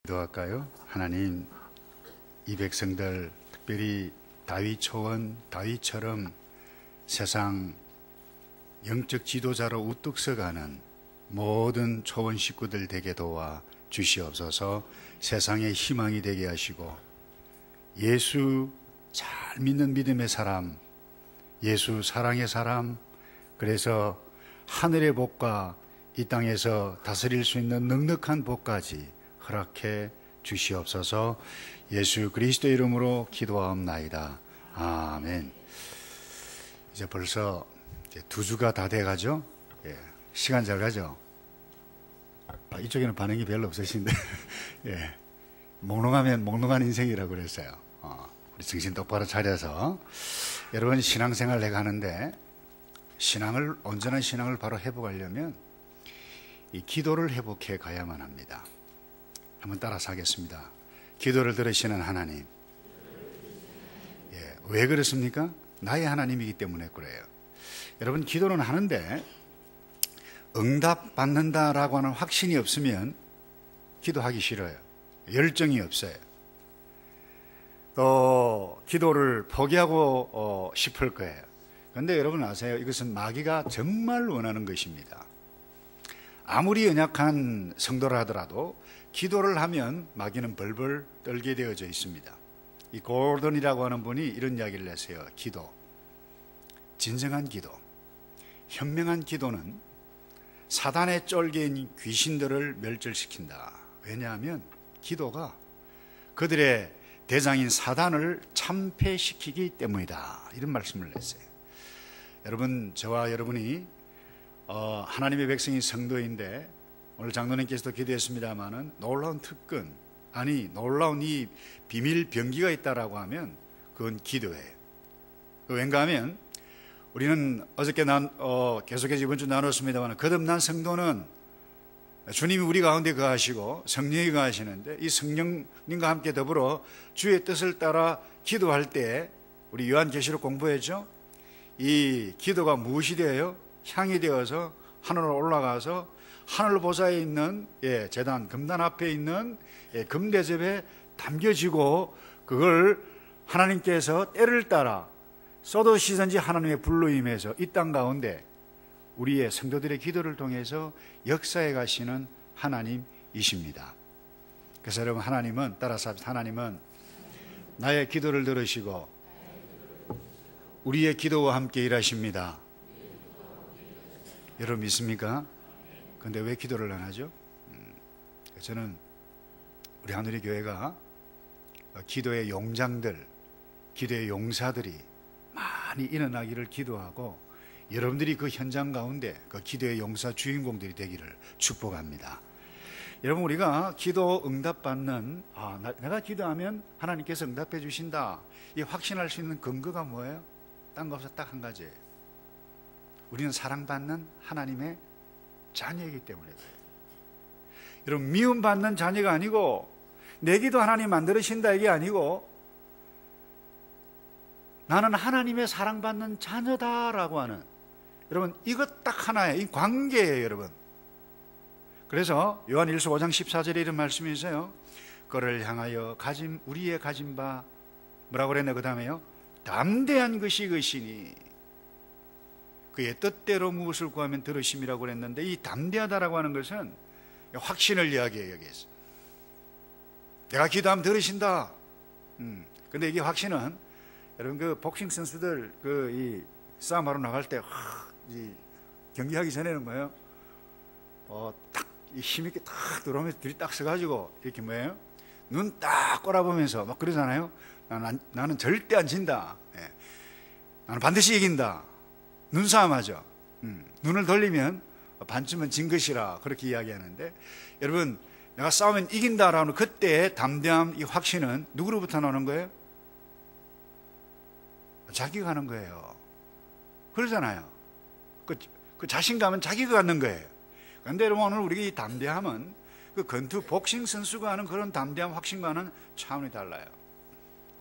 기도할까요? 하나님, 이 백성들, 특별히 다윗 초원, 다윗처럼 세상 영적 지도자로 우뚝 서가는 모든 초원 식구들 되게 도와 주시옵소서. 세상의 희망이 되게 하시고, 예수 잘 믿는 믿음의 사람, 예수 사랑의 사람, 그래서 하늘의 복과 이 땅에서 다스릴 수 있는 넉넉한 복까지 허락해 주시옵소서. 예수 그리스도의 이름으로 기도하옵나이다. 아멘. 이제 벌써 2주가 다 돼가죠? 예, 시간 잘 가죠? 이쪽에는 반응이 별로 없으신데 예, 몽롱하면 몽롱한 인생이라고 그랬어요. 우리 정신 똑바로 차려서 여러분 신앙생활 내가 하는데 온전한 신앙을 바로 회복하려면 이 기도를 회복해 가야만 합니다. 한번 따라서 하겠습니다. 기도를 들으시는 하나님. 예, 왜 그렇습니까? 나의 하나님이기 때문에 그래요. 여러분, 기도는 하는데 응답 받는다라고 하는 확신이 없으면 기도하기 싫어요. 열정이 없어요. 또 기도를 포기하고 싶을 거예요. 그런데 여러분 아세요? 이것은 마귀가 정말 원하는 것입니다. 아무리 연약한 성도라 하더라도 기도를 하면 마귀는 벌벌 떨게 되어져 있습니다. 이 골든이라고 하는 분이 이런 이야기를 했어요. 기도, 진정한 기도, 현명한 기도는 사단의 쫄개인 귀신들을 멸절시킨다. 왜냐하면 기도가 그들의 대장인 사단을 참패시키기 때문이다. 이런 말씀을 했어요. 여러분, 저와 여러분이 하나님의 백성인 성도인데 오늘 장로님께서도 기도했습니다마는 놀라운 특권, 아니 놀라운 이 비밀 병기가 있다라고 하면 그건 기도예요. 왠가 하면 우리는 어저께 계속해서 이번 주 나눴습니다만 거듭난 성도는 주님이 우리 가운데 거하시고 성령이 거하시는데 이 성령님과 함께 더불어 주의 뜻을 따라 기도할 때 우리 요한계시록 공부했죠. 이 기도가 무엇이 되어요? 향이 되어서 하늘로 올라가서 하늘 보좌에 있는 제단 금단 앞에 있는 금대접에 담겨지고 그걸 하나님께서 때를 따라 쏟으시든지 하나님의 불로 임해서 이 땅 가운데 우리의 성도들의 기도를 통해서 역사해 가시는 하나님이십니다. 그래서 여러분, 하나님은 따라서 하나님은 나의 기도를 들으시고 우리의 기도와 함께 일하십니다. 여러분 믿습니까? 그런데 왜 기도를 안 하죠? 저는 우리 하늘의 교회가 기도의 용장들, 기도의 용사들이 많이 일어나기를 기도하고 여러분들이 그 현장 가운데 그 기도의 용사 주인공들이 되기를 축복합니다. 여러분, 우리가 기도 응답받는 내가 기도하면 하나님께서 응답해 주신다, 이 확신할 수 있는 근거가 뭐예요? 딴 거 없어, 딱 한 가지예요. 우리는 사랑받는 하나님의 자녀이기 때문에 그래요. 여러분, 미움받는 자녀가 아니고 내 기도 하나님 만들으신다 이게 아니고 나는 하나님의 사랑받는 자녀다라고 하는, 여러분 이것 딱 하나예요. 이 관계예요, 여러분. 그래서 요한 1서 5장 14절에 이런 말씀이 있어요. 그를 향하여 우리의 가진 바 뭐라고 그랬나? 그 다음에요, 담대한 것이 것이니 그의 뜻대로 무엇을 구하면 들으심이라고 그랬는데, 이 담대하다라고 하는 것은 확신을 이야기해요. 여기에서 내가 기도하면 들으신다. 근데 이게 확신은 여러분, 그 복싱 선수들 이 싸움하러 나갈 때 이 경기하기 전에는 뭐예요? 딱 힘있게 딱 들어오면서 들이 딱 서가지고 이렇게 뭐예요? 눈 딱 꼬라보면서 막 그러잖아요. 나는 절대 안 진다. 나는 반드시 이긴다. 눈싸움 하죠. 눈을 돌리면 반쯤은 진 것이라 그렇게 이야기하는데, 여러분 내가 싸우면 이긴다라는 그때의 담대함, 이 확신은 누구로부터 나오는 거예요? 자기가 하는 거예요. 그러잖아요. 그 자신감은 자기가 갖는 거예요. 그런데 여러분, 오늘 우리 이 담대함은 그 권투 복싱 선수가 하는 그런 담대함 확신과는 차원이 달라요.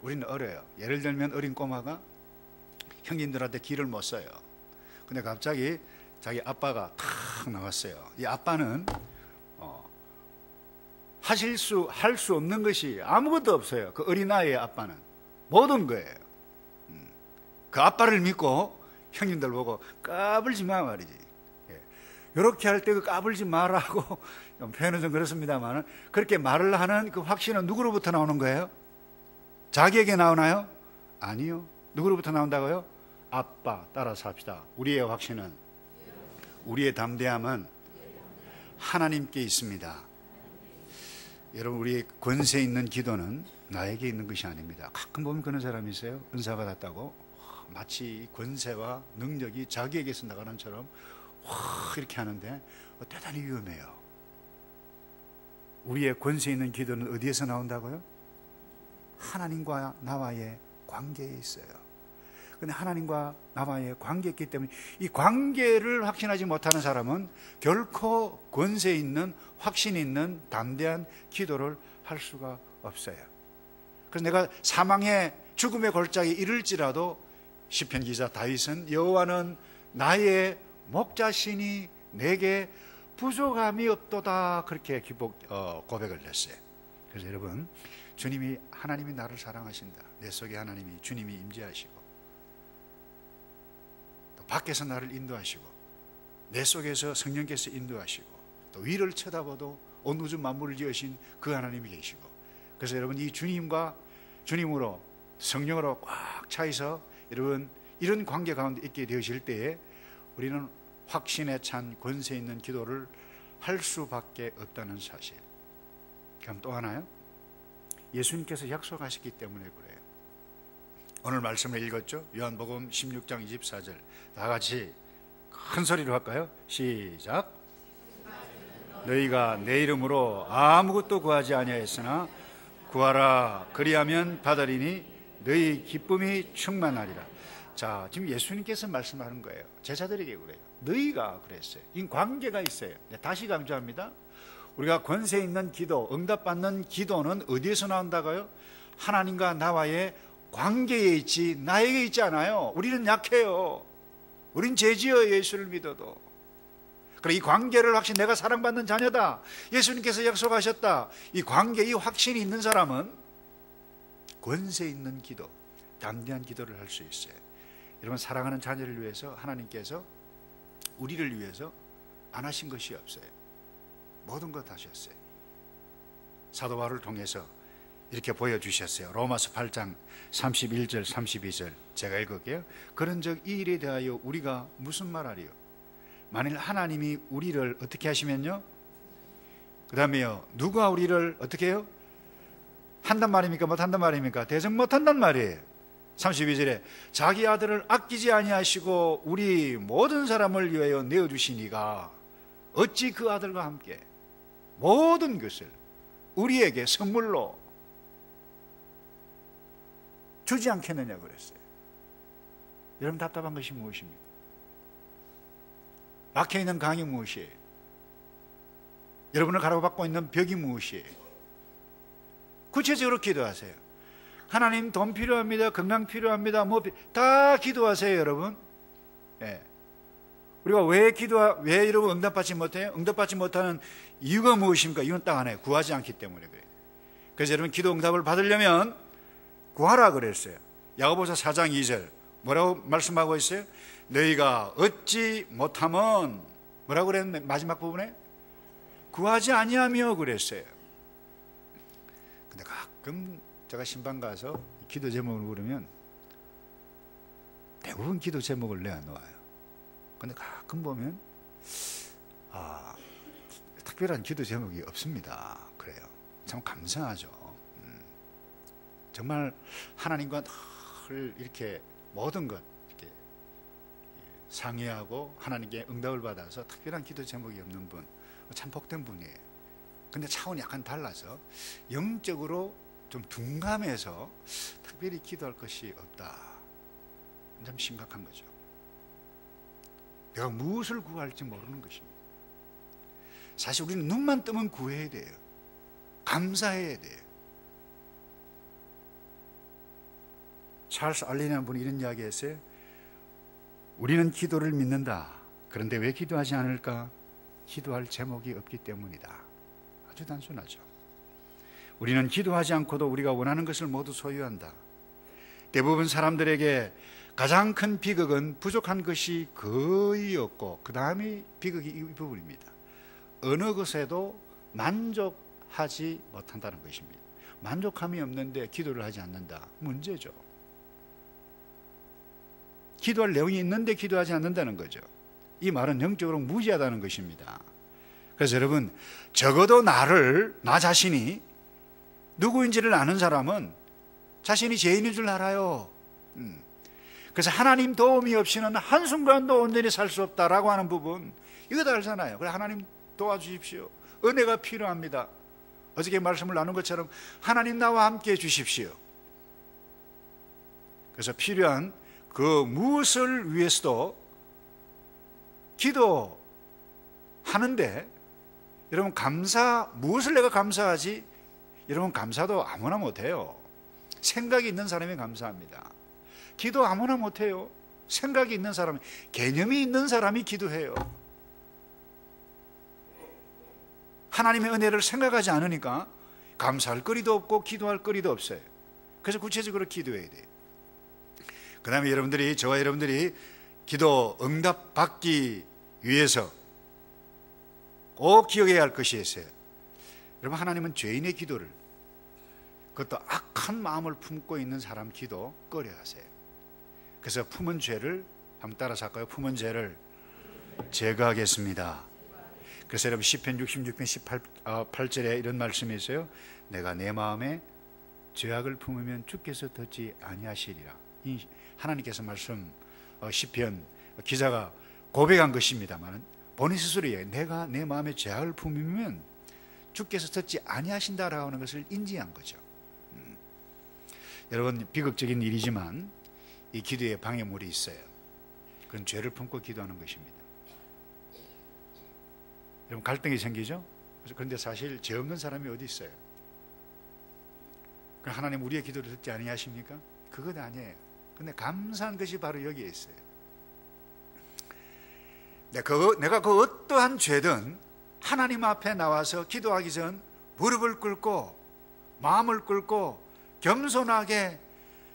우리는 어려요. 예를 들면 어린 꼬마가 형님들한테 길을 못 써요. 근데 갑자기 자기 아빠가 탁 나왔어요. 이 아빠는 할 수 없는 것이 아무것도 없어요. 그 어린아이의 아빠는 모든 거예요. 그 아빠를 믿고 형님들 보고 까불지 마 말이지. 이렇게 할 때 그 까불지 마라고 좀 표현은 좀 그렇습니다만, 그렇게 말을 하는 그 확신은 누구로부터 나오는 거예요? 자기에게 나오나요? 아니요. 누구로부터 나온다고요? 아빠 따라서 합시다. 우리의 확신은, 우리의 담대함은 하나님께 있습니다. 여러분, 우리의 권세 있는 기도는 나에게 있는 것이 아닙니다. 가끔 보면 그런 사람이 있어요. 은사 받았다고 마치 권세와 능력이 자기에게서 나가는 처럼 이렇게 하는데 대단히 위험해요. 우리의 권세 있는 기도는 어디에서 나온다고요? 하나님과 나와의 관계에 있어요. 근데 하나님과 나와의 관계에 있기 때문에 이 관계를 확신하지 못하는 사람은 결코 권세 있는, 확신 있는 담대한 기도를 할 수가 없어요. 그래서 내가 사망의 죽음의 골짜기에 이를지라도 시편 기자 다윗은 여호와는 나의 목자시니 내게 부족함이 없도다, 그렇게 고백을 했어요. 그래서 여러분, 하나님이 나를 사랑하신다, 내 속에 하나님이, 주님이 임재하시고 또 밖에서 나를 인도하시고 내 속에서 성령께서 인도하시고 또 위를 쳐다봐도 온 우주 만물을 지으신 그 하나님이 계시고, 그래서 여러분, 이 주님으로 성령으로 꽉 차있어 여러분 이런 관계 가운데 있게 되실 때에 우리는 확신에 찬 권세 있는 기도를 할 수밖에 없다는 사실. 그럼 또 하나요? 예수님께서 약속하셨기 때문에 그래요. 오늘 말씀을 읽었죠? 요한복음 16장 24절. 다 같이 큰 소리로 할까요? 시작. 너희가 내 이름으로 아무것도 구하지 아니하였으나 구하라, 그리하면 받으리니 너희 기쁨이 충만하리라. 자, 지금 예수님께서 말씀하는 거예요. 제자들에게 그래요. 너희가 그랬어요. 이 관계가 있어요. 네, 다시 강조합니다. 우리가 권세 있는 기도, 응답받는 기도는 어디에서 나온다고요? 하나님과 나와의 관계에 있지 나에게 있지 않아요. 우리는 약해요. 우린 죄지어요. 예수를 믿어도. 그래, 이 관계를 확신, 내가 사랑받는 자녀다, 예수님께서 약속하셨다, 이 관계, 이 확신이 있는 사람은 권세 있는 기도, 담대한 기도를 할 수 있어요. 여러분, 사랑하는 자녀를 위해서 하나님께서 우리를 위해서 안 하신 것이 없어요. 모든 것 하셨어요. 사도 바울을 통해서 이렇게 보여주셨어요. 로마서 8장 31절 32절 제가 읽을게요. 그런즉 이 일에 대하여 우리가 무슨 말하리요? 만일 하나님이 우리를 어떻게 하시면요, 그 다음에요, 누가 우리를 어떻게 해요? 한단 말입니까? 못한단 말입니까? 대적 못한단 말이에요. 32절에 자기 아들을 아끼지 아니하시고 우리 모든 사람을 위하여 내어주시니가 어찌 그 아들과 함께 모든 것을 우리에게 선물로 주지 않겠느냐 그랬어요. 여러분, 답답한 것이 무엇입니까? 막혀있는 강이 무엇이에요? 여러분을 가로막고 있는 벽이 무엇이에요? 구체적으로 기도하세요. 하나님, 돈 필요합니다, 건강 필요합니다, 다 기도하세요. 여러분, 예. 우리가 왜 여러분 응답받지 못해요? 응답받지 못하는 이유가 무엇입니까? 이유는 딱 하나예요. 구하지 않기 때문에 그래요. 그래서 여러분, 기도 응답을 받으려면 구하라 그랬어요. 야고보서 4장 2절 뭐라고 말씀하고 있어요? 너희가 얻지 못하면, 뭐라고 그랬는데 마지막 부분에? 구하지 아니하며 그랬어요. 근데 가끔 제가 신방 가서 기도 제목을 물으면 대부분 기도 제목을 내놓아요. 근데 가끔 보면 특별한 기도 제목이 없습니다. 그래요. 참 감사하죠. 정말 하나님과 늘 이렇게 모든 것 이렇게 상의하고 하나님께 응답을 받아서 특별한 기도 제목이 없는 분, 참 복된 분이에요. 근데 차원이 약간 달라서 영적으로 좀 둔감해서 특별히 기도할 것이 없다. 참 심각한 거죠. 내가 무엇을 구할지 모르는 것입니다. 사실 우리는 눈만 뜨면 구해야 돼요. 감사해야 돼요. 찰스 알린이라는 분이 이런 이야기 했어요. 우리는 기도를 믿는다. 그런데 왜 기도하지 않을까? 기도할 제목이 없기 때문이다. 아주 단순하죠. 우리는 기도하지 않고도 우리가 원하는 것을 모두 소유한다. 대부분 사람들에게 가장 큰 비극은 부족한 것이 거의 없고 그 다음이 비극이 이 부분입니다. 어느 것에도 만족하지 못한다는 것입니다. 만족함이 없는데 기도를 하지 않는다. 문제죠. 기도할 내용이 있는데 기도하지 않는다는 거죠. 이 말은 영적으로 무지하다는 것입니다. 그래서 여러분, 적어도 나 자신이 누구인지를 아는 사람은 자신이 죄인인 줄 알아요. 그래서 하나님 도움이 없이는 한순간도 온전히 살 수 없다라고 하는 부분, 이거 다 알잖아요. 그래서 하나님 도와주십시오. 은혜가 필요합니다. 어저께 말씀을 나눈 것처럼 하나님 나와 함께 해주십시오. 그래서 필요한 그 무엇을 위해서도 기도하는데, 여러분 무엇을 내가 감사하지? 여러분 감사도 아무나 못해요. 생각이 있는 사람이 감사합니다. 기도 아무나 못해요. 생각이 있는 사람, 개념이 있는 사람이 기도해요. 하나님의 은혜를 생각하지 않으니까 감사할 거리도 없고 기도할 거리도 없어요. 그래서 구체적으로 기도해야 돼요. 그 다음에 저와 여러분들이 기도 응답 받기 위해서 꼭 기억해야 할 것이 있어요. 여러분, 하나님은 죄인의 기도를, 그것도 악한 마음을 품고 있는 사람 기도 꺼려하세요. 그래서 품은 죄를 한번 따라서 할까요? 품은 죄를 제거하겠습니다. 그래서 여러분, 시편 66편 18절에 이런 말씀이 있어요. 내가 내 마음에 죄악을 품으면 주께서 듣지 아니하시리라. 이 하나님께서 시편 기자가 고백한 것입니다만, 본인 스스로에 내가 내 마음에 죄악을 품으면 주께서 듣지 아니하신다라고 하는 것을 인지한 거죠. 여러분, 비극적인 일이지만 이 기도에 방해물이 있어요. 그건 죄를 품고 기도하는 것입니다. 여러분, 갈등이 생기죠? 그런데 사실 죄 없는 사람이 어디 있어요? 하나님 우리의 기도를 듣지 아니하십니까? 그것 아니에요. 근데 감사한 것이 바로 여기에 있어요. 내가 그 어떠한 죄든 하나님 앞에 나와서 기도하기 전 무릎을 꿇고 마음을 꿇고 겸손하게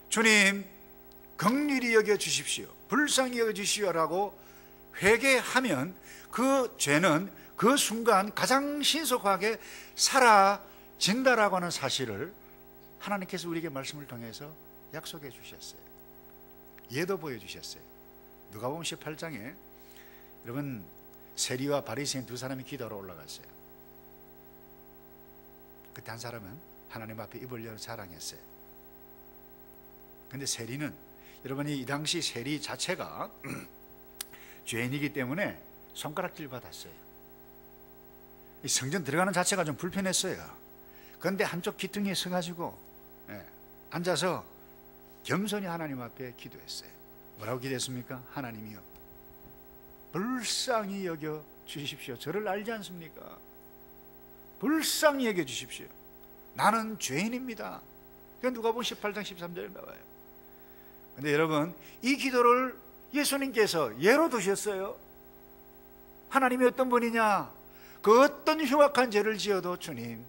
주님 긍휼히 여겨 주십시오, 불쌍히 여겨 주시오라고 회개하면 그 죄는 그 순간 가장 신속하게 사라진다라고 하는 사실을 하나님께서 우리에게 말씀을 통해서 약속해 주셨어요. 예도 보여주셨어요. 누가복음 18장에 여러분, 세리와 바리새인 두 사람이 기도하러 올라갔어요. 그때 한 사람은 하나님 앞에 입을 열어 자랑했어요. 근데 세리는, 여러분이 이 당시 세리 자체가 죄인이기 때문에 손가락질 받았어요. 이 성전 들어가는 자체가 좀 불편했어요. 그런데 한쪽 기둥에 서가지고 앉아서 겸손히 하나님 앞에 기도했어요. 뭐라고 기도했습니까? 하나님이여, 불쌍히 여겨 주십시오. 저를 알지 않습니까? 불쌍히 여겨 주십시오. 나는 죄인입니다. 그게 누가복음 18장 13절에 나와요. 근데 여러분, 이 기도를 예수님께서 예로 두셨어요. 하나님이 어떤 분이냐? 그 어떤 흉악한 죄를 지어도 주님,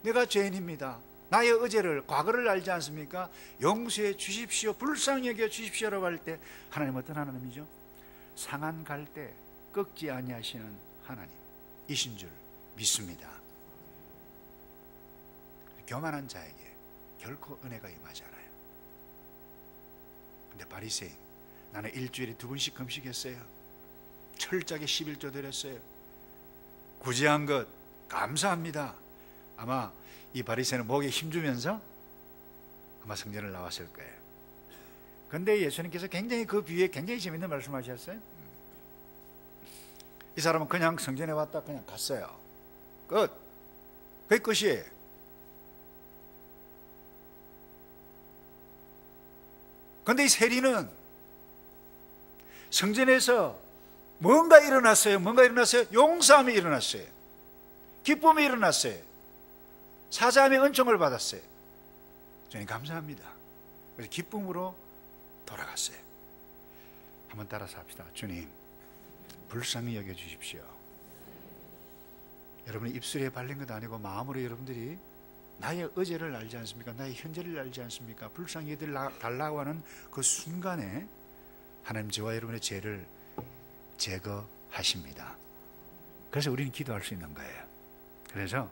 내가 죄인입니다. 나의 의죄를, 과거를 알지 않습니까? 용서해 주십시오, 불쌍히 여겨 주십시오라고 할 때 하나님 어떤 하나님이죠? 상한 갈 때 꺾지 아니하시는 하나님이신 줄 믿습니다. 교만한 자에게 결코 은혜가 임하지 않아요. 근데 바리새인, 나는 일주일에 2번씩 금식했어요. 철저하게 11조 드렸어요. 구제한 것 감사합니다. 아마 이 바리새인은 목에 힘주면서 아마 성전을 나왔을 거예요. 그런데 예수님께서 굉장히 그 비유에 굉장히 재밌는 말씀하셨어요. 이 사람은 그냥 성전에 왔다 그냥 갔어요. 끝. 그게 끝이에요. 그런데 이 세리는 성전에서 뭔가 일어났어요. 용서함이 일어났어요. 기쁨이 일어났어요. 사자함의 은총을 받았어요. 주님 감사합니다. 그래서 기쁨으로 돌아갔어요. 한번 따라서 합시다. 주님 불쌍히 여겨주십시오. 여러분이 입술에 발린 것 아니고 마음으로 여러분들이 나의 어제를 알지 않습니까? 나의 현재를 알지 않습니까? 불쌍히 여길 달라고 하는 그 순간에 하나님 저와 여러분의 죄를 제거하십니다. 그래서 우리는 기도할 수 있는 거예요. 그래서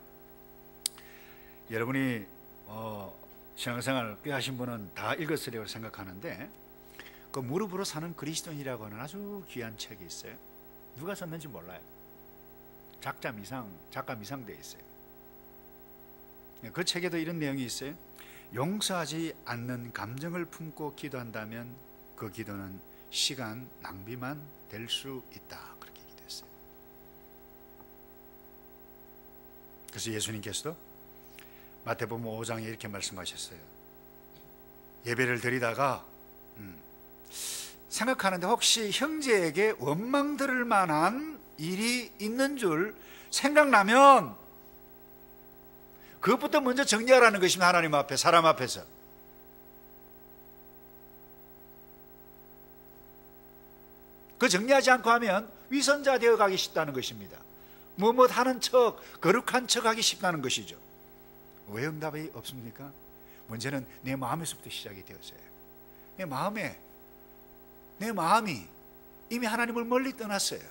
여러분이 신앙생활 꽤 하신 분은 다 읽었으리라고 생각하는데, 그 무릎으로 사는 그리스도인이라고 하는 아주 귀한 책이 있어요. 누가 썼는지 몰라요. 작가 미상되어 있어요. 그 책에도 이런 내용이 있어요. 용서하지 않는 감정을 품고 기도한다면 그 기도는 시간 낭비만 될 수 있다. 그렇게 기도했어요. 그래서 예수님께서도 마태복음 5장에 이렇게 말씀하셨어요. 예배를 드리다가 생각하는데 혹시 형제에게 원망 들을 만한 일이 있는 줄 생각나면 그것부터 먼저 정리하라는 것입니다. 하나님 앞에, 사람 앞에서. 그 정리하지 않고 하면 위선자 되어 가기 쉽다는 것입니다. 뭐뭐 하는 척, 거룩한 척 하기 쉽다는 것이죠. 왜 응답이 없습니까? 문제는 내 마음에서부터 시작이 되었어요. 내 마음이 이미 하나님을 멀리 떠났어요.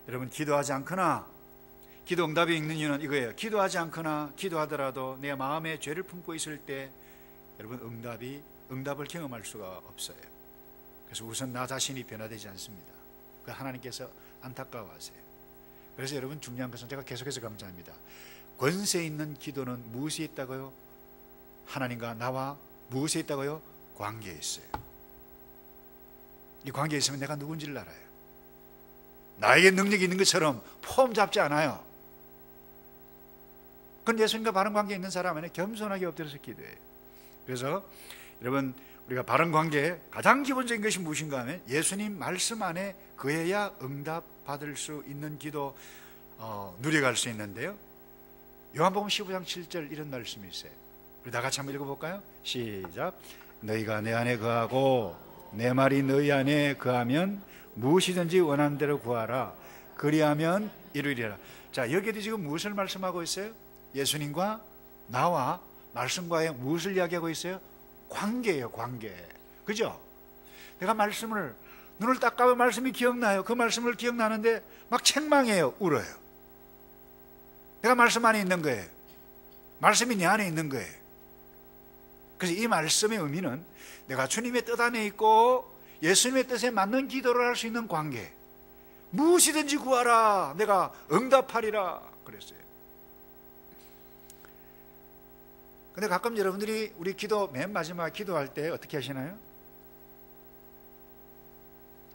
여러분, 기도하지 않거나, 기도 응답이 있는 이유는 이거예요. 기도하지 않거나 기도하더라도 내 마음에 죄를 품고 있을 때 여러분 응답을 경험할 수가 없어요. 그래서 우선 나 자신이 변화되지 않습니다. 그 하나님께서 안타까워하세요. 그래서 여러분, 중요한 것은 제가 계속해서 강조합니다. 권세 있는 기도는 무엇이 있다고요? 하나님과 나와 무엇이 있다고요? 관계에 있어요. 이 관계에 있으면 내가 누군지를 알아요. 나에게 능력이 있는 것처럼 폼 잡지 않아요. 그건 예수님과 바른 관계에 있는 사람은 겸손하게 엎드려서 기도해요. 그래서 여러분, 우리가 바른 관계에 가장 기본적인 것이 무엇인가 하면 예수님 말씀 안에 그해야 응답받을 수 있는 기도 누려갈 수 있는데요. 요한복음 15장 7절 이런 말씀이 있어요. 우리 다 같이 한번 읽어볼까요? 시작. 너희가 내 안에 거하고 내 말이 너희 안에 거하면 무엇이든지 원하는 대로 구하라. 그리하면 이루리라. 자, 여기에도 지금 무엇을 말씀하고 있어요? 예수님과 나와 말씀과의 무엇을 이야기하고 있어요? 관계예요, 관계. 그죠? 내가 말씀을, 눈을 딱 감으면 말씀이 기억나요. 그 말씀을 기억나는데 막 책망해요, 울어요. 내가 말씀 안에 있는 거예요. 말씀이 내 안에 있는 거예요. 그래서 이 말씀의 의미는 내가 주님의 뜻 안에 있고 예수님의 뜻에 맞는 기도를 할 수 있는 관계. 무엇이든지 구하라, 내가 응답하리라 그랬어요. 근데 가끔 여러분들이 우리 기도 맨 마지막 기도할 때 어떻게 하시나요?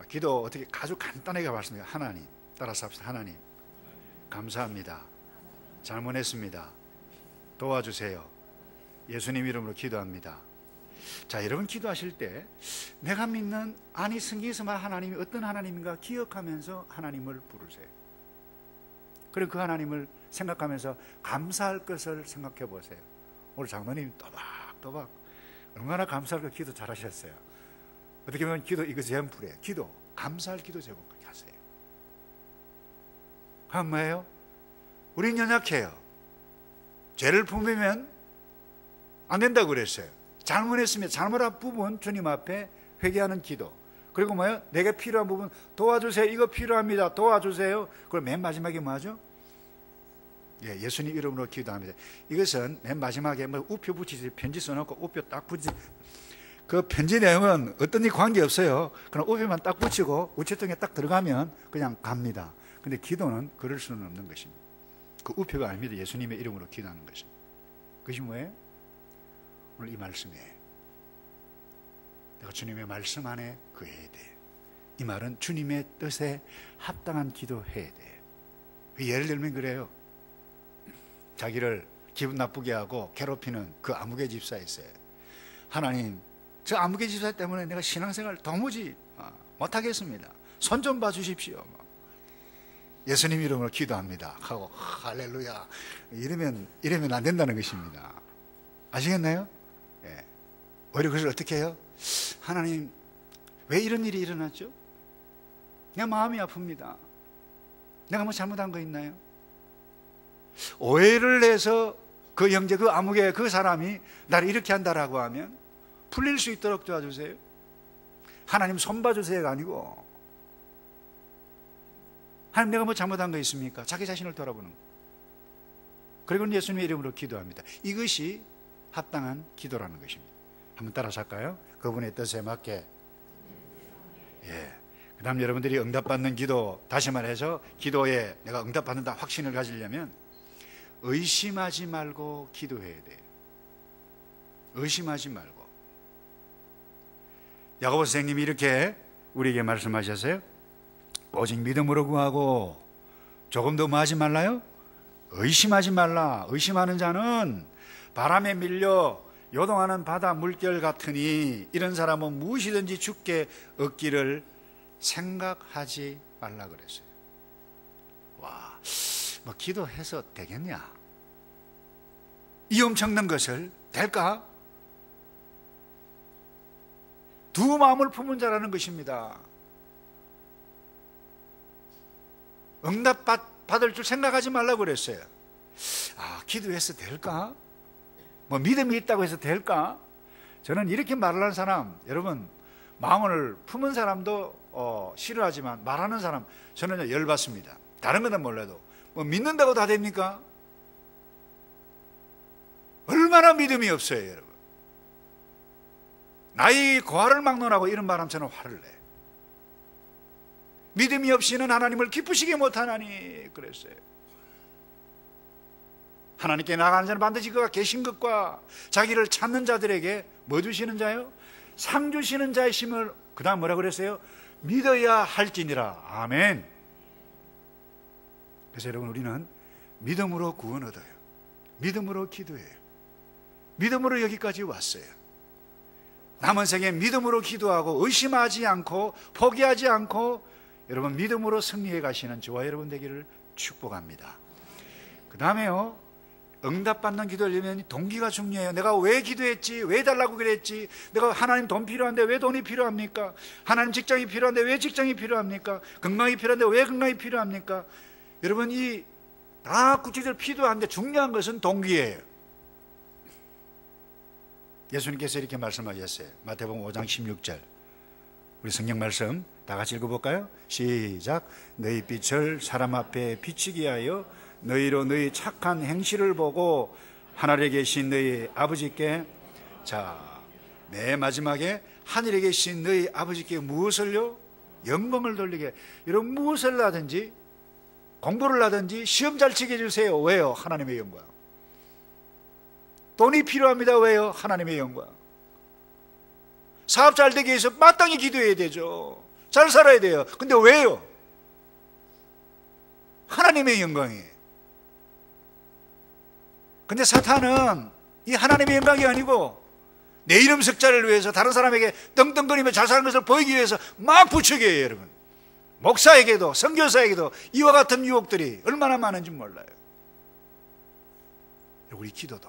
기도 어떻게 아주 간단하게 말씀드려요. 하나님, 따라서 합시다. 하나님, 감사합니다. 잘못했습니다. 도와주세요. 예수님 이름으로 기도합니다. 자, 여러분 기도하실 때 내가 믿는, 아니 성경에서 말 하나님이 어떤 하나님인가 기억하면서 하나님을 부르세요. 그리고 그 하나님을 생각하면서 감사할 것을 생각해 보세요. 오늘 장로님 또박또박 얼마나 감사할 것 기도 잘하셨어요. 어떻게 보면 기도 이거잼플이에요. 기도, 감사할 기도 제목 하세요. 그럼 뭐예요? 우린 연약해요. 죄를 품으면 안 된다고 그랬어요. 잘못했으면 잘못한 부분 주님 앞에 회개하는 기도. 그리고 뭐예요? 내게 필요한 부분 도와주세요. 이거 필요합니다. 도와주세요. 그럼 맨 마지막에 뭐하죠? 예, 예수님 이름으로 기도합니다. 이것은 맨 마지막에 뭐 우표 붙이지, 편지 써놓고 우표 딱 붙이지. 그 편지 내용은 어떤 일 관계없어요. 그냥 우표만 딱 붙이고 우체통에 딱 들어가면 그냥 갑니다. 근데 기도는 그럴 수는 없는 것입니다. 그 우표가 아닙니다. 예수님의 이름으로 기도하는 것입니다. 그것이 뭐예요? 오늘 이 말씀이에요. 내가 주님의 말씀 안에 거해야 돼. 이 말은 주님의 뜻에 합당한 기도해야 돼. 예를 들면 그래요. 자기를 기분 나쁘게 하고 괴롭히는 그 아무개 집사 있어요. 하나님, 저 아무개 집사 때문에 내가 신앙생활 도무지 못하겠습니다. 손 좀 봐주십시오. 예수님 이름으로 기도합니다 하고 할렐루야 이러면 안 된다는 것입니다. 아시겠나요? 예. 오히려 그것을 어떻게 해요? 하나님, 왜 이런 일이 일어났죠? 내 마음이 아픕니다. 내가 뭐 잘못한 거 있나요? 오해를 해서 그 형제, 그 아무개, 그 사람이 나를 이렇게 한다라고 하면 풀릴 수 있도록 도와주세요. 하나님 손봐주세요가 아니고, 하나님 내가 뭐 잘못한 거 있습니까? 자기 자신을 돌아보는 거. 그리고 예수님의 이름으로 기도합니다. 이것이 합당한 기도라는 것입니다. 한번 따라서 할까요? 그분의 뜻에 맞게. 예. 그 다음 여러분들이 응답받는 기도, 다시 말해서 기도에 내가 응답받는다 확신을 가지려면 의심하지 말고 기도해야 돼요. 의심하지 말고. 야고보 선생님이 이렇게 우리에게 말씀하셨어요. 오직 믿음으로 구하고 조금도 뭐 하지 말라요? 의심하지 말라. 의심하는 자는 바람에 밀려 요동하는 바다 물결 같으니 이런 사람은 무엇이든지 죽게 얻기를 생각하지 말라 그랬어요. 와, 뭐 기도해서 되겠냐? 이 엄청난 것을 될까? 두 마음을 품은 자라는 것입니다. 응답 받을 줄 생각하지 말라고 그랬어요. 아, 기도해서 될까? 뭐 믿음이 있다고 해서 될까? 저는 이렇게 말하는 사람, 여러분 마음을 품은 사람도 싫어하지만 말하는 사람 저는 열받습니다. 다른 건 몰라도 뭐 믿는다고 다 됩니까? 얼마나 믿음이 없어요, 여러분. 나의 고아를 막론하고 이런 말하면 저는 화를 내요. 믿음이 없이는 하나님을 기쁘시게 못하나니 그랬어요. 하나님께 나가는 자는 반드시 그가 계신 것과 자기를 찾는 자들에게 뭐 주시는 자요? 상 주시는 자이심을 그 다음 뭐라 그랬어요? 믿어야 할지니라. 아멘. 그래서 여러분 우리는 믿음으로 구원 얻어요. 믿음으로 기도해요. 믿음으로 여기까지 왔어요. 남은 생에 믿음으로 기도하고 의심하지 않고 포기하지 않고 여러분 믿음으로 승리해 가시는 저와 여러분 되기를 축복합니다. 그 다음에요, 응답받는 기도하려면 동기가 중요해요. 내가 왜 기도했지? 왜 달라고 그랬지? 내가 하나님 돈 필요한데 왜 돈이 필요합니까? 하나님 직장이 필요한데 왜 직장이 필요합니까? 건강이 필요한데 왜 건강이 필요합니까? 여러분 이 다 구체적으로 필요한데 중요한 것은 동기예요. 예수님께서 이렇게 말씀하셨어요. 마태복음 5장 16절. 우리 성경 말씀 다 같이 읽어볼까요? 시작. 너희 빛을 사람 앞에 비치게 하여 너희로 너희 착한 행실을 보고 하늘에 계신 너희 아버지께, 자, 맨 마지막에 하늘에 계신 너희 아버지께 무엇을요? 영광을 돌리게. 여러분 무엇을 하든지 공부를 하든지 시험 잘 치게 해주세요. 왜요? 하나님의 영광. 돈이 필요합니다. 왜요? 하나님의 영광. 사업 잘 되기 위해서 마땅히 기도해야 되죠. 잘 살아야 돼요. 근데 왜요? 하나님의 영광이에요. 근데 사탄은 이 하나님의 영광이 아니고 내 이름 석자를 위해서 다른 사람에게 떵떵거리며 잘 사는 것을 보이기 위해서 막 부추겨요, 여러분. 목사에게도 선교사에게도 이와 같은 유혹들이 얼마나 많은지 몰라요. 우리 기도도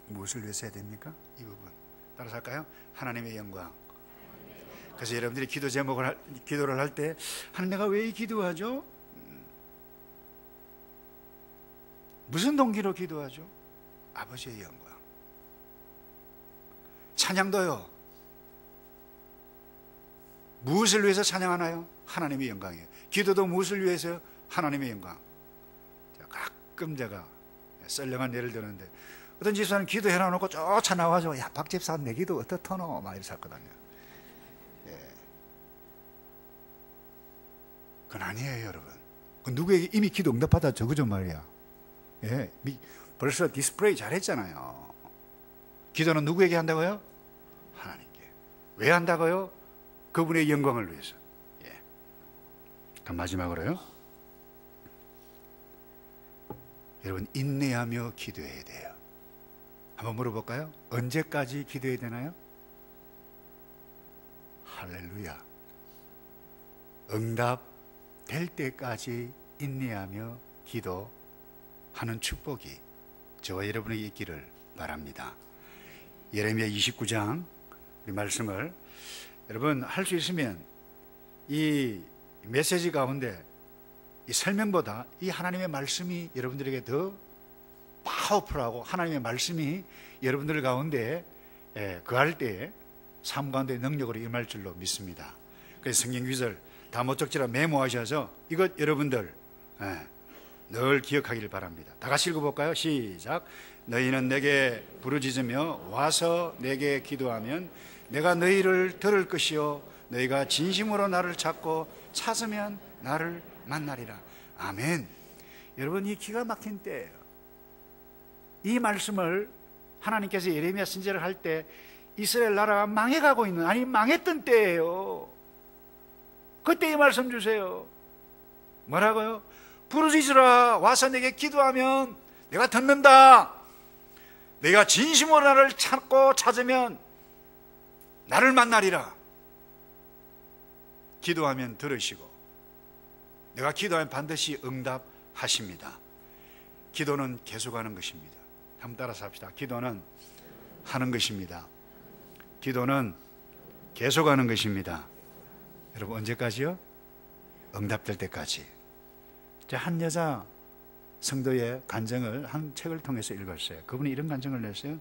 무엇을 위해서 해야 됩니까? 이 부분 따라서 할까요? 하나님의 영광. 그래서 여러분들이 기도 제목을 기도를 할 때 하나님 내가 왜 이 기도하죠? 무슨 동기로 기도하죠? 아버지의 영광. 찬양도요. 무엇을 위해서 찬양하나요? 하나님의 영광이에요. 기도도 무엇을 위해서요? 하나님의 영광. 가끔 제가 썰렁한 예를 드는데 어떤 집사는 기도해 놔놓고 쫓아나와서 야, 박 집사 내 기도 어떻더노? 막 이래서 했거든요. 예. 그건 아니에요, 여러분. 그 누구에게 이미 기도 응답받아 적어줘 말이야. 예. 벌써 디스플레이 잘했잖아요. 기도는 누구에게 한다고요? 하나님께. 왜 한다고요? 그분의 영광을 위해서. 예. 그럼 마지막으로요. 여러분 인내하며 기도해야 돼요. 한번 물어볼까요? 언제까지 기도해야 되나요? 할렐루야. 응답 될 때까지 인내하며 기도하는 축복이 저와 여러분에게 있기를 바랍니다. 예레미야 29장 우리 말씀을 여러분 할 수 있으면 이 메시지 가운데 이 설명보다 이 하나님의 말씀이 여러분들에게 더 파워풀하고 하나님의 말씀이 여러분들 가운데 거할 때에 삶 가운데 능력으로 임할 줄로 믿습니다. 그래서 성경 구절 다 못 적지라 메모하셔서 이것 여러분들 늘 기억하길 바랍니다. 다 같이 읽어볼까요? 시작. 너희는 내게 부르짖으며 와서 내게 기도하면 내가 너희를 들을 것이요 너희가 진심으로 나를 찾고 찾으면 나를 만나리라. 아멘. 여러분, 이 기가 막힌 때예요. 이 말씀을 하나님께서 예레미야 선지자를 할 때 이스라엘 나라가 망해가고 있는, 아니 망했던 때예요. 그때 이 말씀 주세요. 뭐라고요? 부르짖으라. 와서 내게 기도하면 내가 듣는다. 내가 진심으로 나를 찾고 찾으면 나를 만나리라. 기도하면 들으시고 내가 기도하면 반드시 응답하십니다. 기도는 계속하는 것입니다. 한번 따라서 합시다. 기도는 하는 것입니다. 기도는 계속하는 것입니다. 여러분, 언제까지요? 응답될 때까지. 한 여자 성도의 간증을 한 책을 통해서 읽었어요. 그분이 이런 간증을 냈어요.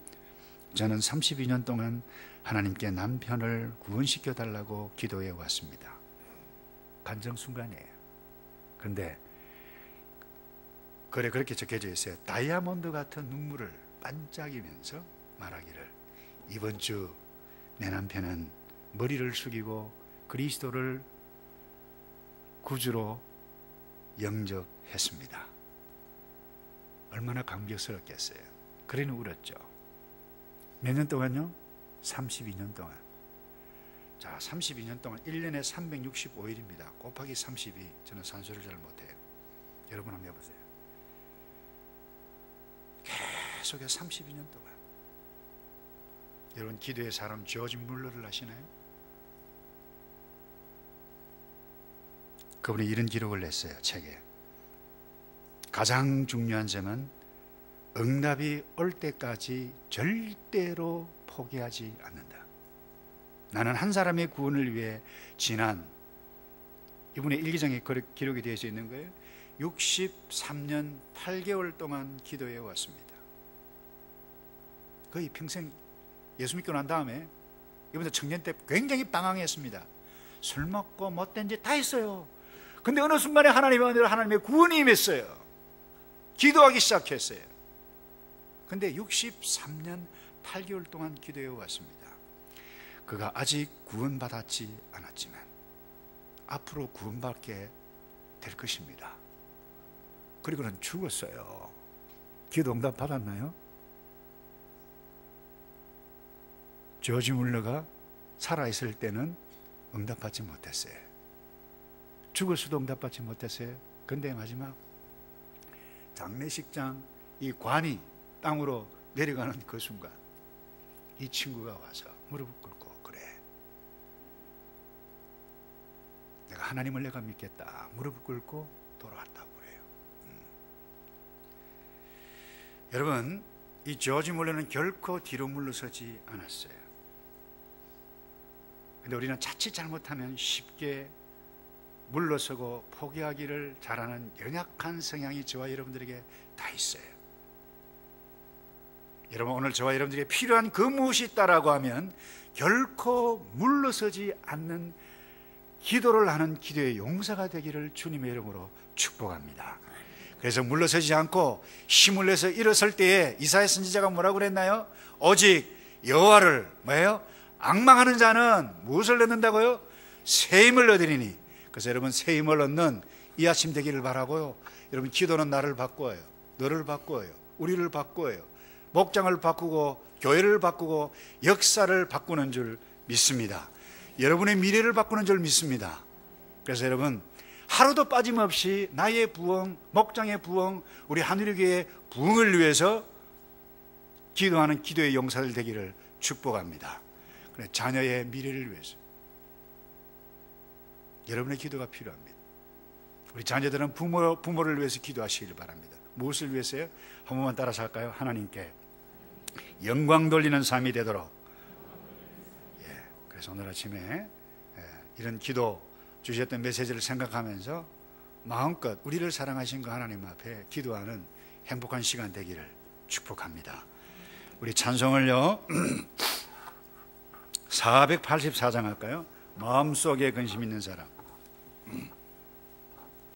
저는 32년 동안 하나님께 남편을 구원시켜 달라고 기도해 왔습니다. 간증 순간이에요. 그런데 글에 그렇게 적혀져 있어요. 다이아몬드 같은 눈물을 반짝이면서 말하기를, 이번 주 내 남편은 머리를 숙이고 그리스도를 구주로 영접했습니다. 얼마나 감격스럽겠어요. 그래는 울었죠. 몇 년 동안요? 32년 동안. 자, 32년 동안 1년에 365일입니다. 곱하기 32. 저는 산수를 잘 못해요. 여러분 한번 해보세요. 계속해서 32년 동안. 여러분, 기도의 사람 조지 물러를 아시나요? 그분이 이런 기록을 냈어요. 책에. 가장 중요한 점은 응답이 올 때까지 절대로 포기하지 않는다. 나는 한 사람의 구원을 위해 지난, 이분의 일기장에 기록이 되어 있는 거예요. 63년 8개월 동안 기도해 왔습니다. 거의 평생 예수 믿고 난 다음에 이분도 청년 때 굉장히 방황했습니다. 술 먹고 못된 짓 다 했어요. 근데 어느 순간에 하나님의 구원이 임했어요. 기도하기 시작했어요. 근데 63년 8개월 동안 기도해 왔습니다. 그가 아직 구원받았지 않았지만 앞으로 구원받게 될 것입니다. 그리고는 죽었어요. 기도 응답 받았나요? 조지 물러가 살아있을 때는 응답받지 못했어요. 죽을 수도 응답받지 못했어요. 근데 마지막 장례식장 이 관이 땅으로 내려가는 그 순간 이 친구가 와서 무릎을 꿇고, 그래, 내가 하나님을 내가 믿겠다. 무릎을 꿇고 돌아왔다고 그래요. 여러분, 이 조지 몰레는 결코 뒤로 물러서지 않았어요. 근데 우리는 자칫 잘못하면 쉽게 물러서고 포기하기를 잘하는 연약한 성향이 저와 여러분들에게 다 있어요. 여러분, 오늘 저와 여러분들에게 필요한 그 무엇이 있다라고 하면 결코 물러서지 않는 기도를 하는 기도의 용사가 되기를 주님의 이름으로 축복합니다. 그래서 물러서지 않고 힘을 내서 일어설 때에 이사야 선지자가 뭐라고 그랬나요? 오직 여호와를 뭐예요? 앙망하는 자는 무엇을 얻는다고요? 새 힘을 얻으리니. 그래서 여러분, 새 힘을 얻는 이 아침 되기를 바라고요. 여러분, 기도는 나를 바꾸어요. 너를 바꾸어요. 우리를 바꾸어요. 목장을 바꾸고 교회를 바꾸고 역사를 바꾸는 줄 믿습니다. 여러분의 미래를 바꾸는 줄 믿습니다. 그래서 여러분, 하루도 빠짐없이 나의 부흥, 목장의 부흥, 우리 하늘교회의 부흥을 위해서 기도하는 기도의 용사들 되기를 축복합니다. 자녀의 미래를 위해서 여러분의 기도가 필요합니다. 우리 자녀들은 부모를 위해서 기도하시길 바랍니다. 무엇을 위해서요? 한 번만 따라서 할까요? 하나님께 영광 돌리는 삶이 되도록. 그래서 오늘 아침에 이런 기도 주셨던 메시지를 생각하면서 마음껏 우리를 사랑하신 그 하나님 앞에 기도하는 행복한 시간 되기를 축복합니다. 우리 찬송을요 484장 할까요? 마음속에 근심 있는 사람.